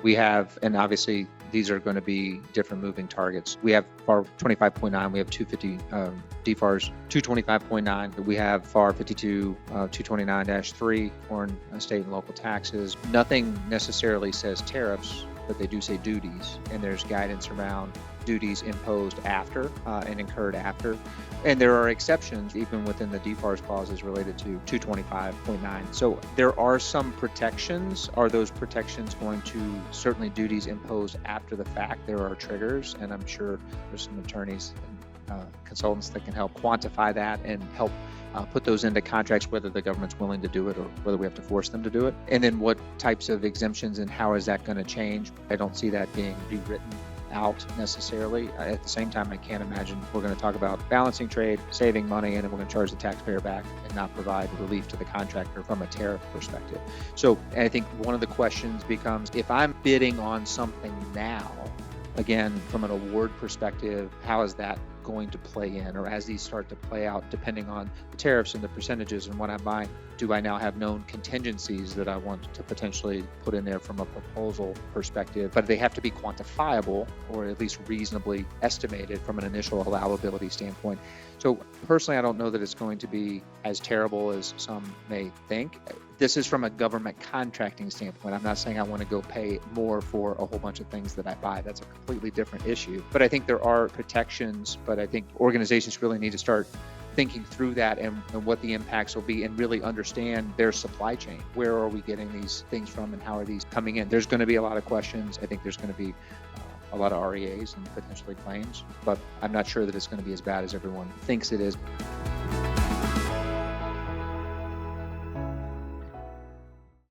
We have, and obviously these are going to be different moving targets. We have FAR 25.9, we have 250 DFARS 225.9, we have FAR 52 229-3, foreign state and local taxes. Nothing necessarily says tariffs, but they do say duties, and there's guidance around duties imposed after and incurred after. And there are exceptions even within the DFARS clauses related to 225.9. So there are some protections. Are those protections going to certainly duties imposed after the fact? There are triggers, and I'm sure there's some attorneys and consultants that can help quantify that and help put those into contracts, whether the government's willing to do it or whether we have to force them to do it. And then what types of exemptions and how is that going to change? I don't see that being rewritten out necessarily. At the same time, I can't imagine we're going to talk about balancing trade, saving money, and then we're going to charge the taxpayer back and not provide relief to the contractor from a tariff perspective. So I think one of the questions becomes, if I'm bidding on something now, again, from an award perspective, how is that going to play in, or as these start to play out, depending on the tariffs and the percentages and what I'm buying, do I now have known contingencies that I want to potentially put in there from a proposal perspective? But they have to be quantifiable or at least reasonably estimated from an initial allowability standpoint. So personally, I don't know that it's going to be as terrible as some may think. This is from a government contracting standpoint. I'm not saying I want to go pay more for a whole bunch of things that I buy. That's a completely different issue. But I think there are protections, but I think organizations really need to start thinking through that and what the impacts will be and really understand their supply chain. Where are we getting these things from and how are these coming in? There's going to be a lot of questions. I think there's going to be a lot of REAs and potentially claims, but I'm not sure that it's going to be as bad as everyone thinks it is.